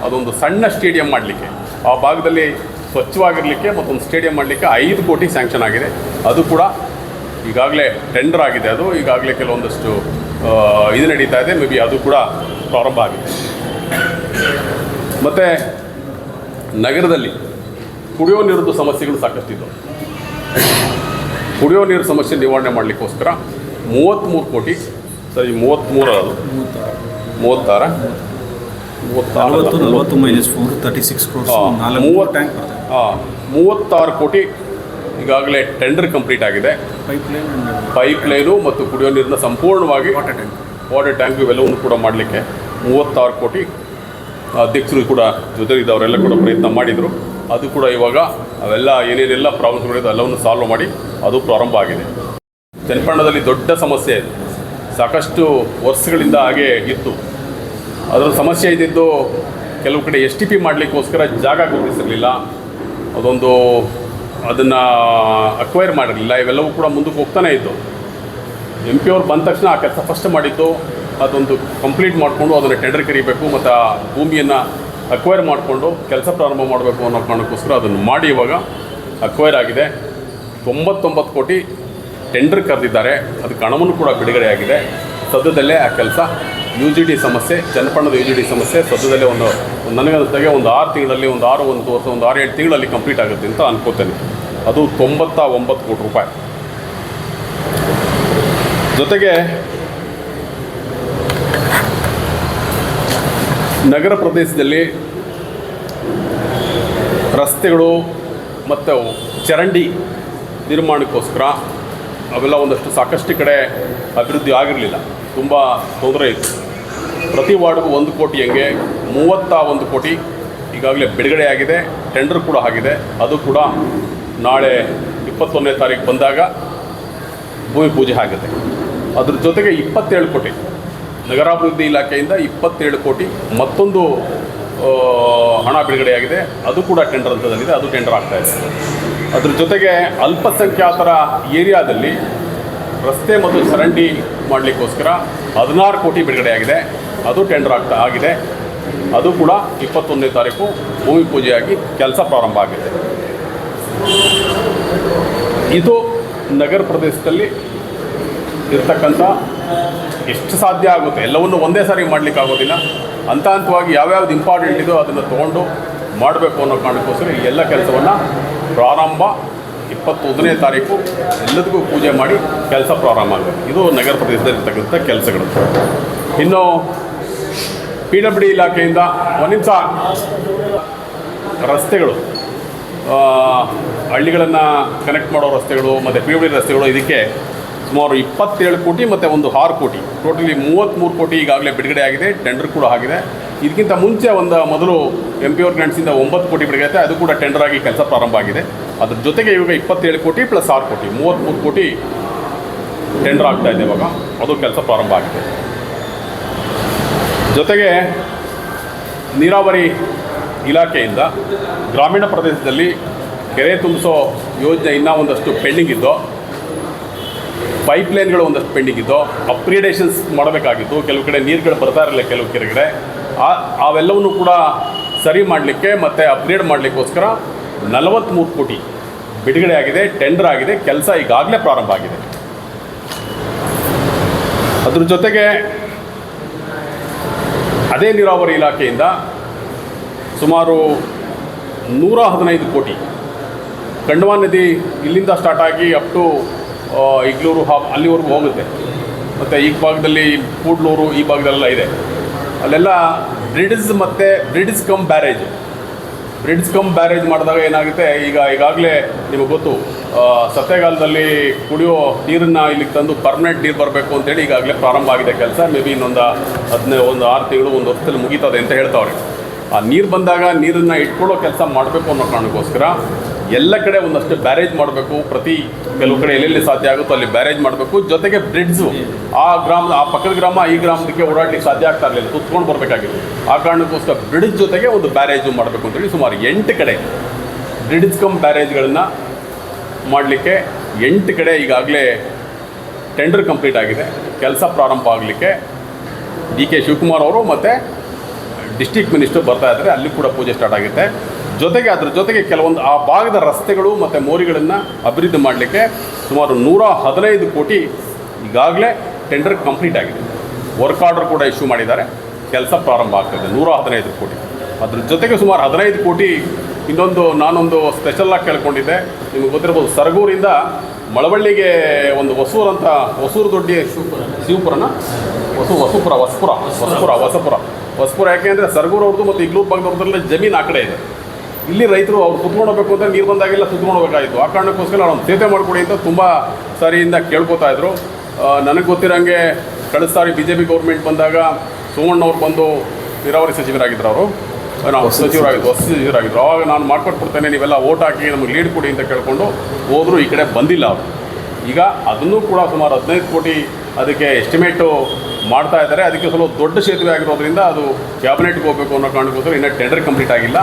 ಅದೊಂದು ಸಣ್ಣ ಸ್ಟೇಡಿಯಂ ಮಾಡಲಿಕ್ಕೆ, ಆ ಭಾಗದಲ್ಲಿ ಸ್ವಚ್ಛವಾಗಿರಲಿಕ್ಕೆ ಮತ್ತೊಂದು ಸ್ಟೇಡಿಯಂ ಮಾಡಲಿಕ್ಕೆ 5 ಕೋಟಿ ಸ್ಯಾಂಕ್ಷನ್ ಆಗಿದೆ. ಅದು ಕೂಡ ಈಗಾಗಲೇ ಟೆಂಡರ್ ಆಗಿದೆ. ಅದು ಈಗಾಗಲೇ ಕೆಲವೊಂದಷ್ಟು ಇದು ನಡೀತಾ ಇದೆ. ಮೇ ಬಿ ಅದು ಕೂಡ ಪ್ರಾರಂಭ ಆಗಿದೆ. ಮತ್ತು ನಗರದಲ್ಲಿ ಕುಡಿಯೋ ನೀರಿದ್ದು ಸಮಸ್ಯೆಗಳು ಸಾಕಷ್ಟಿದ್ದವು. ಕುಡಿಯೋ ನೀರು ಸಮಸ್ಯೆ ನಿವಾರಣೆ ಮಾಡಲಿಕ್ಕೋಸ್ಕರ 33 ಕೋಟಿ, ಸರಿ 33 ಅದು 36 ಕೋಟಿ ಈಗಾಗಲೇ ಟೆಂಡರ್ ಕಂಪ್ಲೀಟ್ ಆಗಿದೆ. ಪೈಪ್ಲೈನು ಮತ್ತು ಕುಡಿಯೋ ನೀರನ್ನ ಸಂಪೂರ್ಣವಾಗಿ ವಾಟರ್ ಟ್ಯಾಂಕ್ ಇವೆಲ್ಲವನ್ನು ಕೂಡ ಮಾಡಲಿಕ್ಕೆ 36 ಕೋಟಿ ಅಧ್ಯಕ್ಷರು ಕೂಡ ಜೊತೆಗಿದ್ದವರೆಲ್ಲ ಕೂಡ ಪ್ರಯತ್ನ ಮಾಡಿದರು. ಅದು ಕೂಡ ಇವಾಗ ಅವೆಲ್ಲ ಏನೇನೆಲ್ಲ ಪ್ರಾಬ್ಲಮ್ಸ್ಗಳಿದೆ ಎಲ್ಲವನ್ನು ಸಾಲ್ವ್ ಮಾಡಿ ಅದು ಪ್ರಾರಂಭ ಆಗಿದೆ. ಚನ್ನಪಟ್ಟಣದಲ್ಲಿ ದೊಡ್ಡ ಸಮಸ್ಯೆ ಇದೆ, ಸಾಕಷ್ಟು ವರ್ಷಗಳಿಂದ ಹಾಗೆ ಇತ್ತು. ಅದರ ಸಮಸ್ಯೆ ಇದ್ದಿದ್ದು ಕೆಲವು ಕಡೆ STP ಮಾಡಲಿಕ್ಕೋಸ್ಕರ ಜಾಗ ಗುರುತಿಸಿರಲಿಲ್ಲ, ಅದನ್ನು ಅಕ್ವೈರ್ ಮಾಡಿರಲಿಲ್ಲ. ಇವೆಲ್ಲವೂ ಕೂಡ ಮುಂದಕ್ಕೆ ಹೋಗ್ತಾನೆ ಇತ್ತು. ಎಂ ಪಿ ಅವ್ರು ಬಂದ ತಕ್ಷಣ ಆ ಕೆಲಸ ಫಸ್ಟ್ ಮಾಡಿದ್ದು ಅದೊಂದು ಕಂಪ್ಲೀಟ್ ಮಾಡಿಕೊಂಡು ಅದನ್ನು ಟೆಂಡರ್ ಕರೀಬೇಕು ಮತ್ತು ಆ ಭೂಮಿಯನ್ನು ಅಕ್ವೈರ್ ಮಾಡಿಕೊಂಡು ಕೆಲಸ ಪ್ರಾರಂಭ ಮಾಡಬೇಕು ಅನ್ನೋ ಕಾರಣಕ್ಕೋಸ್ಕರ ಅದನ್ನು ಮಾಡಿ ಇವಾಗ ಅಕ್ವೈರ್ ಆಗಿದೆ. 99 ಕೋಟಿ ಟೆಂಡರ್ ಕರೆದಿದ್ದಾರೆ. ಅದಕ್ಕೆ ಹಣವನ್ನು ಕೂಡ ಬಿಡುಗಡೆ ಆಗಿದೆ. ಸದ್ಯದಲ್ಲೇ ಆ ಕೆಲಸ UGD ಸಮಸ್ಯೆ, ಚನ್ನಪಟ್ಟಣದ UGD ಸಮಸ್ಯೆ ಸದ್ಯದಲ್ಲೇ ನನಗನ್ನಿಸ್ದಾಗೆ ಒಂದು 6 ತಿಂಗಳಲ್ಲಿ, ಒಂದು 6-7 ತಿಂಗಳಲ್ಲಿ ಕಂಪ್ಲೀಟ್ ಆಗುತ್ತೆ ಅಂತ ಅನ್ಕೋತೇನೆ. ಅದು 99 ಕೋಟಿ ರೂಪಾಯಿ. ಜೊತೆಗೆ ನಗರ ಪ್ರದೇಶದಲ್ಲಿ ರಸ್ತೆಗಳು ಮತ್ತು ಚರಂಡಿ ನಿರ್ಮಾಣಕ್ಕೋಸ್ಕರ ಅವೆಲ್ಲ ಒಂದಷ್ಟು ಸಾಕಷ್ಟು ಕಡೆ ಅಭಿವೃದ್ಧಿ ಆಗಿರಲಿಲ್ಲ, ತುಂಬ ತೊಂದರೆ ಇತ್ತು. ಪ್ರತಿ ವಾರ್ಡ್ಗೂ 1 ಕೋಟಿ ಹಂಗೆ 31 ಕೋಟಿ ಈಗಾಗಲೇ ಬಿಡುಗಡೆ ಆಗಿದೆ. ಟೆಂಡರ್ ಕೂಡ ಆಗಿದೆ. ಅದು ಕೂಡ ನಾಳೆ 21ನೇ ತಾರೀಕು ಬಂದಾಗ ಭೂಮಿ ಪೂಜೆ ಆಗುತ್ತೆ. ಅದ್ರ ಜೊತೆಗೆ 27 ಕೋಟಿ ನಗರಾಭಿವೃದ್ಧಿ ಇಲಾಖೆಯಿಂದ 27 ಕೋಟಿ ಮತ್ತೊಂದು ಹಣ ಬಿಡುಗಡೆಯಾಗಿದೆ. ಅದು ಕೂಡ ಟೆಂಡರ್ ಹಂತದಲ್ಲಿದೆ. ಅದು ಟೆಂಡರ್ ಆಗ್ತಾಯಿದೆ. ಅದ್ರ ಜೊತೆಗೆ ಅಲ್ಪಸಂಖ್ಯಾತರ ಏರಿಯಾದಲ್ಲಿ ರಸ್ತೆ ಮತ್ತು ಚರಂಡಿ ಮಾಡಲಿಕ್ಕೋಸ್ಕರ 16 ಕೋಟಿ ಬಿಡುಗಡೆಯಾಗಿದೆ. ಅದು ಟೆಂಡರ್ ಆಗಿದೆ. ಅದು ಕೂಡ 21ನೇ ತಾರೀಕು ಭೂಮಿ ಪೂಜೆಯಾಗಿ ಕೆಲಸ ಪ್ರಾರಂಭ ಆಗಿದೆ. ಇದು ನಗರ ಪ್ರದೇಶದಲ್ಲಿ ಇರ್ತಕ್ಕಂಥ ಎಷ್ಟು ಸಾಧ್ಯ ಆಗುತ್ತೆ ಎಲ್ಲವನ್ನು ಒಂದೇ ಸಾರಿ ಮಾಡಲಿಕ್ಕಾಗೋದಿಲ್ಲ. ಹಂತ ಹಂತವಾಗಿ ಯಾವ್ಯಾವ್ದು ಇಂಪಾರ್ಟೆಂಟ್ ಇದೋ ಅದನ್ನು ತೊಗೊಂಡು ಮಾಡಬೇಕು ಅನ್ನೋ ಕಾರಣಕ್ಕೋಸ್ಕರ ಈ ಎಲ್ಲ ಕೆಲಸವನ್ನು ಪ್ರಾರಂಭ 21ನೇ ತಾರೀಕು ಎಲ್ಲದಕ್ಕೂ ಪೂಜೆ ಮಾಡಿ ಕೆಲಸ ಪ್ರಾರಂಭ ಆಗುತ್ತೆ. ಇದು ನಗರ ಪ್ರದೇಶದಲ್ಲಿರ್ತಕ್ಕಂಥ ಕೆಲಸಗಳು. ಇನ್ನು PWD ಇಲಾಖೆಯಿಂದ ರಸ್ತೆಗಳು, ಹಳ್ಳಿಗಳನ್ನು ಕನೆಕ್ಟ್ ಮಾಡೋ ರಸ್ತೆಗಳು ಮತ್ತು PWD ರಸ್ತೆಗಳು, ಇದಕ್ಕೆ ಸುಮಾರು 27 ಕೋಟಿ ಮತ್ತು ಒಂದು 6 ಕೋಟಿ, ಟೋಟಲಿ 33 ಕೋಟಿ ಈಗಾಗಲೇ ಬಿಡುಗಡೆ ಆಗಿದೆ. ಟೆಂಡರ್ ಕೂಡ ಆಗಿದೆ. ಇದಕ್ಕಿಂತ ಮುಂಚೆ ಮೊದಲು MP ಅವ್ರ ಗ್ರಾಂಟ್ಸಿಂದ 9 ಕೋಟಿ ಬಿಡುಗಡೆ ಆಗುತ್ತೆ. ಅದು ಕೂಡ ಟೆಂಡರ್ ಆಗಿ ಕೆಲಸ ಪ್ರಾರಂಭ ಆಗಿದೆ. ಅದ್ರ ಜೊತೆಗೆ ಇವಾಗ 27 ಕೋಟಿ ಪ್ಲಸ್ 6 ಕೋಟಿ 33 ಕೋಟಿ ಟೆಂಡರ್ ಆಗ್ತಾಯಿದೆ ಇವಾಗ, ಅದು ಕೆಲಸ ಪ್ರಾರಂಭ ಆಗಿದೆ. ಜೊತೆಗೆ ನೀರಾವರಿ ಇಲಾಖೆಯಿಂದ ಗ್ರಾಮೀಣ ಪ್ರದೇಶದಲ್ಲಿ ಕೆರೆ ತುಂಬಿಸೋ ಯೋಜನೆ ಇನ್ನೂ ಒಂದಷ್ಟು ಪೆಂಡಿಂಗ್ ಇದ್ದು, ಪೈಪ್ಲೈನ್ಗಳು ಒಂದಷ್ಟು ಪೆಂಡಿಂಗ್ ಇದ್ದು, ಅಪ್ಗ್ರೇಡೇಷನ್ಸ್ ಮಾಡಬೇಕಾಗಿತ್ತು. ಕೆಲವು ಕಡೆ ನೀರುಗಳು ಬರ್ತಾ ಇರಲಿಲ್ಲ, ಕೆಲವು ಕೆರೆಗಡೆ ಅವೆಲ್ಲವನ್ನೂ ಕೂಡ ಸರಿ ಮಾಡಲಿಕ್ಕೆ ಮತ್ತು ಅಪ್ಗ್ರೇಡ್ ಮಾಡಲಿಕ್ಕೋಸ್ಕರ 43 ಕೋಟಿ ಬಿಡುಗಡೆ ಆಗಿದೆ, ಟೆಂಡರ್ ಆಗಿದೆ, ಕೆಲಸ ಈಗಾಗಲೇ ಪ್ರಾರಂಭ ಆಗಿದೆ. ಅದ್ರ ಜೊತೆಗೆ ಅದೇ ನೀರಾವರಿ ಇಲಾಖೆಯಿಂದ ಸುಮಾರು 115 ಕೋಟಿ ಖಂಡವಾ ನದಿ ಇಲ್ಲಿಂದ ಸ್ಟಾರ್ಟ್ ಆಗಿ ಅಪ್ ಟು ಇಗ್ಲೂರು ಅಲ್ಲಿವರೆಗೂ ಹೋಗುತ್ತೆ. ಮತ್ತು ಈ ಭಾಗದಲ್ಲಿ ಕೂಡ್ಲೂರು ಈ ಭಾಗದಲ್ಲೆಲ್ಲ ಇದೆ. ಅಲ್ಲೆಲ್ಲ ಬ್ರಿಡ್ಜ್ ಮತ್ತು ಬ್ರಿಡ್ಜ್ ಕಮ್ ಬ್ಯಾರೇಜ್ ಮಾಡಿದಾಗ ಏನಾಗುತ್ತೆ, ಈಗಾಗಲೇ ನಿಮಗೆ ಗೊತ್ತು, ಸತ್ಯಗಾಲದಲ್ಲಿ ಕುಡಿಯೋ ನೀರನ್ನು ಇಲ್ಲಿಗೆ ತಂದು ಪರ್ಮನೆಂಟ್ ನೀರು ಬರಬೇಕು ಅಂತೇಳಿ ಈಗಾಗಲೇ ಪ್ರಾರಂಭ ಆಗಿದೆ ಕೆಲಸ. ಮೇ ಬಿ ಇನ್ನೊಂದು 6 ತಿಂಗಳು, 1 ವರ್ಷದಲ್ಲಿ ಮುಗೀತದೆ ಅಂತ ಹೇಳ್ತಾವ್ರೆ. ಆ ನೀರು ಬಂದಾಗ ನೀರನ್ನು ಇಟ್ಕೊಳ್ಳೋ ಕೆಲಸ ಮಾಡಬೇಕು ಅನ್ನೋ ಕಾರಣಕ್ಕೋಸ್ಕರ ಎಲ್ಲ ಕಡೆ ಒಂದಷ್ಟು ಬ್ಯಾರೇಜ್ ಮಾಡಬೇಕು. ಕೆಲವು ಕಡೆ ಎಲ್ಲೆಲ್ಲಿ ಸಾಧ್ಯ ಆಗುತ್ತೋ ಅಲ್ಲಿ ಬ್ಯಾರೇಜ್ ಮಾಡಬೇಕು. ಜೊತೆಗೆ ಬ್ರಿಡ್ಜು ಆ ಪಕ್ಕದ ಗ್ರಾಮ ಈ ಗ್ರಾಮಕ್ಕೆ ಓಡಾಡಲಿಕ್ಕೆ ಸಾಧ್ಯ ಆಗ್ತಾ ಇರಲಿಲ್ಲ, ತುತ್ಕೊಂಡು ಬರಬೇಕಾಗಿತ್ತು. ಆ ಕಾರಣಕ್ಕೋಸ್ಕರ ಬ್ರಿಡ್ಜ್ ಜೊತೆಗೆ ಒಂದು ಬ್ಯಾರೇಜು ಮಾಡಬೇಕು ಅಂತೇಳಿ ಸುಮಾರು 8 ಕಡೆ ಬ್ರಿಡ್ಜ್ ಕಮ್ ಬ್ಯಾರೇಜ್ಗಳನ್ನು ಮಾಡಲಿಕ್ಕೆ 8 ಕಡೆ ಈಗಾಗಲೇ ಟೆಂಡರ್ ಕಂಪ್ಲೀಟ್ ಆಗಿದೆ. ಕೆಲಸ ಪ್ರಾರಂಭ ಆಗಲಿಕ್ಕೆ ಡಿ.ಕೆ. ಶಿವಕುಮಾರ್ ಅವರು ಮತ್ತು ಡಿಸ್ಟ್ರಿಕ್ಟ್ ಮಿನಿಸ್ಟರ್ ಬರ್ತಾ ಇದ್ದಾರೆ. ಅಲ್ಲಿ ಕೂಡ ಪೂಜೆ ಸ್ಟಾರ್ಟ್ ಆಗುತ್ತೆ. ಅದ್ರ ಜೊತೆಗೆ ಕೆಲವೊಂದು ಆ ಭಾಗದ ರಸ್ತೆಗಳು ಮತ್ತು ಮೋರಿಗಳನ್ನು ಅಭಿವೃದ್ಧಿ ಮಾಡಲಿಕ್ಕೆ ಸುಮಾರು 115 ಕೋಟಿ ಈಗಾಗಲೇ ಟೆಂಡರ್ ಕಂಪ್ಲೀಟ್ ಆಗಿದೆ. ವರ್ಕ್ ಆರ್ಡರ್ ಕೂಡ ಇಶ್ಯೂ ಮಾಡಿದ್ದಾರೆ. ಕೆಲಸ ಪ್ರಾರಂಭ ಆಗ್ತಾಯಿದೆ. 115 ಕೋಟಿ. ಅದ್ರ ಜೊತೆಗೆ ಸುಮಾರು 15 ಕೋಟಿ ನಾನೊಂದು ಸ್ಪೆಷಲಾಗಿ ಕೇಳ್ಕೊಂಡಿದ್ದೆ. ನಿಮಗೆ ಗೊತ್ತಿರ್ಬೋದು, ಸರಗೂರಿಂದ ಮಳವಳ್ಳಿಗೆ ಒಂದು ಹೊಸೂರು ದೊಡ್ಡ ಹೊಸಪುರ ಯಾಕೆ ಅಂದರೆ ಸರಗೂರು ಅವ್ರದ್ದು ಮತ್ತು ಇಗ್ಲೂರು ಭಾಗದವ್ರದ್ದೆಲ್ಲ ಜಮೀನು ಆ ಕಡೆ ಇದೆ. ಇಲ್ಲಿ ರೈತರು ಅವ್ರು ಸುತ್ಕೊಂಡು ಹೋಗಬೇಕು ಅಂತ ನೀರು ಬಂದಾಗೆಲ್ಲ ಸುತ್ಕೊಂಡು ಹೋಗಬೇಕಾಗಿತ್ತು. ಆ ಕಾರಣಕ್ಕೋಸ್ಕರ ನಾವು ಸೇತುವೆ ಮಾಡಿಕೊಡಿ ಅಂತ ತುಂಬ ಸಾರಿಯಿಂದ ಕೇಳ್ಕೊತಾ ಇದ್ರು. ನನಗೆ ಗೊತ್ತಿರೋಂಗೆ ಕಳೆದ ಸಾರಿ BJP ಗೌರ್ಮೆಂಟ್ ಬಂದಾಗ ಸೋಮಣ್ಣವ್ರು ಬಂದು ನೀರಾವರಿ ಸಚಿವರಾಗಿದ್ದರು. ಹೊಸ ಸಚಿವರಾಗಿದ್ದರು. ಆವಾಗ ನಾನು ಮಾಡ್ಕೊಟ್ಬಿಡ್ತೇನೆ, ನೀವೆಲ್ಲ ಓಟ್ ಹಾಕಿ ನಮಗೆ ಲೀಡ್ ಕೊಡಿ ಅಂತ ಕೇಳಿಕೊಂಡು ಹೋದರು. ಈ ಕಡೆ ಬಂದಿಲ್ಲ ಅವರು. ಈಗ ಅದನ್ನು ಕೂಡ ಸುಮಾರು 15 ಕೋಟಿ ಅದಕ್ಕೆ ಎಸ್ಟಿಮೇಟು ಮಾಡ್ತಾ ಇದ್ದಾರೆ. ಅದಕ್ಕೆ ಸ್ವಲ್ಪ ದೊಡ್ಡ ಸೇತುವೆ ಆಗಿರೋದ್ರಿಂದ ಅದು ಕ್ಯಾಬಿನೆಟ್ಗೆ ಹೋಗಬೇಕು ಅನ್ನೋ ಕಾರಣಕ್ಕೋಸ್ಕರ ಇನ್ನೂ ಟೆಂಡರ್ ಕಂಪ್ಲೀಟ್ ಆಗಿಲ್ಲ.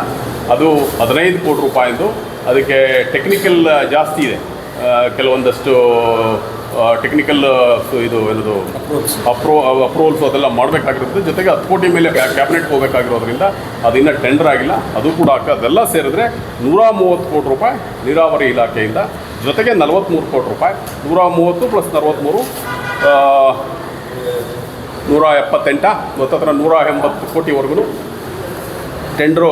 ಅದು 15 ಕೋಟಿ ರೂಪಾಯಿಂದು. ಅದಕ್ಕೆ ಟೆಕ್ನಿಕಲ್ ಜಾಸ್ತಿ ಇದೆ, ಕೆಲವೊಂದಷ್ಟು ಟೆಕ್ನಿಕಲ್ ಅಪ್ರೂವಲ್ಸು ಅದೆಲ್ಲ ಮಾಡಬೇಕಾಗಿರುತ್ತೆ. ಜೊತೆಗೆ 10 ಕೋಟಿ ಮೇಲೆ ಕ್ಯಾಬಿನೆಟ್ಗೆ ಹೋಗಬೇಕಾಗಿರೋದ್ರಿಂದ ಅದು ಇನ್ನೂ ಟೆಂಡರ್ ಆಗಿಲ್ಲ. ಅದು ಕೂಡ ಅದೆಲ್ಲ ಸೇರಿದ್ರೆ 130 ಕೋಟಿ ರೂಪಾಯಿ ನೀರಾವರಿ ಇಲಾಖೆಯಿಂದ. ಜೊತೆಗೆ 43 ಕೋಟಿ ರೂಪಾಯಿ, 130 + 43 178, ಮತ್ತತ್ರ 180 ಕೋಟಿವರೆಗೂ ಟೆಂಡ್ರು.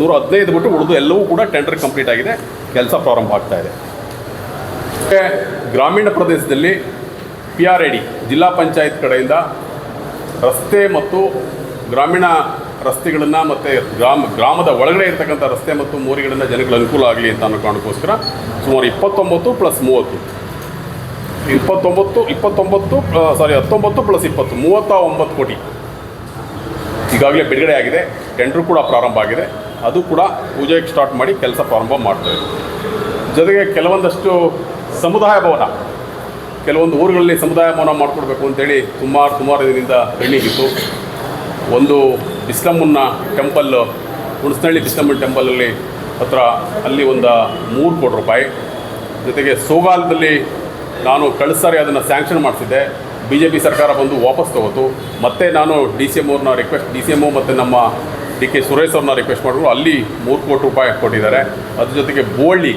115 ಬಿಟ್ಟು ಉಳಿದು ಎಲ್ಲವೂ ಕೂಡ ಟೆಂಡರ್ ಕಂಪ್ಲೀಟ್ ಆಗಿದೆ. ಕೆಲಸ ಪ್ರಾರಂಭ ಆಗ್ತಾಯಿದೆ. ಗ್ರಾಮೀಣ ಪ್ರದೇಶದಲ್ಲಿ PRAD ಜಿಲ್ಲಾ ಪಂಚಾಯತ್ ಕಡೆಯಿಂದ ರಸ್ತೆ ಮತ್ತು ಗ್ರಾಮೀಣ ರಸ್ತೆಗಳನ್ನು ಮತ್ತು ಗ್ರಾಮದ ಒಳಗಡೆ ಇರ್ತಕ್ಕಂಥ ರಸ್ತೆ ಮತ್ತು ಮೋರಿಗಳನ್ನು ಜನಗಳ ಅನುಕೂಲ ಆಗಲಿ ಅಂತ ಅನ್ನೋ ಕಾರಣಕ್ಕೋಸ್ಕರ ಸುಮಾರು 19 + 30 19 + 20 39 ಕೋಟಿ ಈಗಾಗಲೇ ಬಿಡುಗಡೆ ಆಗಿದೆ. ಟೆಂಡರ್ ಕೂಡ ಪ್ರಾರಂಭ ಆಗಿದೆ. ಅದು ಕೂಡ ಪೂಜೆಗೆ ಸ್ಟಾರ್ಟ್ ಮಾಡಿ ಕೆಲಸ ಪ್ರಾರಂಭ ಮಾಡ್ತಾರೆ. ಜೊತೆಗೆ ಕೆಲವೊಂದಷ್ಟು ಸಮುದಾಯ ಭವನ, ಕೆಲವೊಂದು ಊರುಗಳಲ್ಲಿ ಸಮುದಾಯ ಭವನ ಮಾಡಿಕೊಡ್ಬೇಕು ಅಂತೇಳಿ ಸುಮಾರು ದಿನದಿಂದ ಪೆಂಡಿಂಗಿತ್ತು. ಒಂದು ಬಿಸ್ಲಮ್ಮನ ಟೆಂಪಲ್, ಹುಣಸನಹಳ್ಳಿ ಬಿಸ್ಲಮ್ಮನ ಟೆಂಪಲಲ್ಲಿ ಅಲ್ಲಿ ಒಂದು 3 ಕೋಟಿ ರೂಪಾಯಿ. ಜೊತೆಗೆ ಸೋಗಾಲದಲ್ಲಿ ನಾನು ಕಳೆದ ಸಾರಿ ಅದನ್ನು ಸ್ಯಾಂಕ್ಷನ್ ಮಾಡಿಸಿದ್ದೆ. BJP ಸರ್ಕಾರ ಬಂದು ವಾಪಸ್ ತಗೋತು. ಮತ್ತೆ ನಾನು DCM ಮತ್ತು ನಮ್ಮ DK ಸುರೇಶ್ ಅವ್ರನ್ನ ರಿಕ್ವೆಸ್ಟ್ ಮಾಡಿದ್ರು. ಅಲ್ಲಿ 3 ಕೋಟಿ ರೂಪಾಯಿ ಕೊಟ್ಟಿದ್ದಾರೆ. ಅದ್ರ ಜೊತೆಗೆ ಬೋಳ್ಳಿ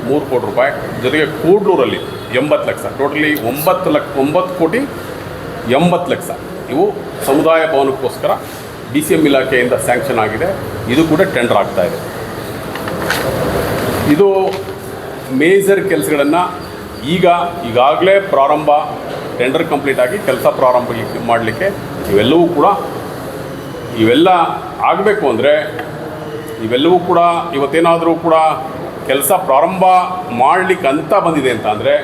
3 ಕೋಟಿ ರೂಪಾಯಿ. ಜೊತೆಗೆ ಕೂಡ್ಲೂರಲ್ಲಿ 80 ಲಕ್ಷ. ಟೋಟಲಿ 9 ಕೋಟಿ 80 ಲಕ್ಷ ಇವು ಸಮುದಾಯ ಭವನಕ್ಕೋಸ್ಕರ DCM ಇಲಾಖೆಯಿಂದ ಸ್ಯಾಂಕ್ಷನ್ ಆಗಿದೆ. ಇದು ಕೂಡ ಟೆಂಡರ್ ಆಗ್ತಾಯಿದೆ. ಇದು ಮೇಜರ್ ಕೆಲಸಗಳನ್ನು ಈಗಾಗಲೇ ಟೆಂಡರ್ ಕಂಪ್ಲೀಟ್ ಆಗಿ ಕೆಲಸ ಪ್ರಾರಂಭ ಮಾಡಲಿಕ್ಕೆ ಇವೆಲ್ಲ ಆಗಬೇಕು ಅಂದರೆ ಇವೆಲ್ಲವೂ ಕೂಡ ಇವತ್ತೇನಾದರೂ ಕೂಡ ಕೆಲಸ ಪ್ರಾರಂಭ ಮಾಡಲಿಕ್ಕೆ ಅಂತ ಬಂದಿದೆ ಅಂತ ಅಂದರೆ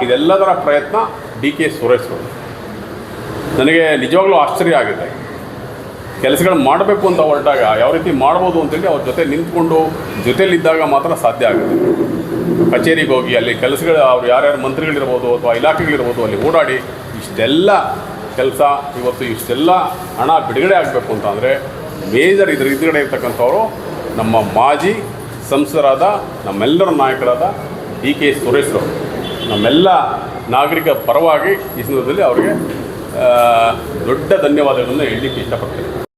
ಇದೆಲ್ಲದರ ಪ್ರಯತ್ನ DK ಸುರೇಶ್ ಅವರು. ನನಗೆ ನಿಜವಾಗ್ಲೂ ಆಶ್ಚರ್ಯ ಆಗುತ್ತೆ. ಕೆಲಸಗಳು ಮಾಡಬೇಕು ಅಂತ ಹೊರಟಾಗ ಯಾವ ರೀತಿ ಮಾಡ್ಬೋದು ಅಂತೇಳಿ ಅವ್ರ ಜೊತೆ ನಿಂತ್ಕೊಂಡು ಜೊತೆಯಲ್ಲಿದ್ದಾಗ ಮಾತ್ರ ಸಾಧ್ಯ ಆಗುತ್ತೆ. ಕಚೇರಿಗೆ ಹೋಗಿ ಅಲ್ಲಿ ಕೆಲಸಗಳು ಅವ್ರು ಯಾರ್ಯಾರು ಮಂತ್ರಿಗಳಿರ್ಬೋದು ಅಥವಾ ಇಲಾಖೆಗಳಿರ್ಬೋದು ಅಲ್ಲಿ ಓಡಾಡಿ ಇಷ್ಟೆಲ್ಲ ಕೆಲಸ ಇವತ್ತು ಇಷ್ಟೆಲ್ಲ ಹಣ ಬಿಡುಗಡೆ ಆಗಬೇಕು ಅಂತ ಅಂದರೆ ಮೇಜರ್ ಇದ್ರ ಎದುರುಗಡೆ ಇರ್ತಕ್ಕಂಥವ್ರು ನಮ್ಮ ಮಾಜಿ ಸಂಸದರಾದ ನಮ್ಮೆಲ್ಲರ ನಾಯಕರಾದ ಡಿ ಕೆ ಸುರೇಶ್ರವರು. ನಮ್ಮೆಲ್ಲ ನಾಗರಿಕ ಪರವಾಗಿ ಈ ಸಂದರ್ಭದಲ್ಲಿ ಅವರಿಗೆ ದೊಡ್ಡ ಧನ್ಯವಾದಗಳನ್ನು ಹೇಳಲಿಕ್ಕೆ ಇಷ್ಟಪಡ್ತೇನೆ.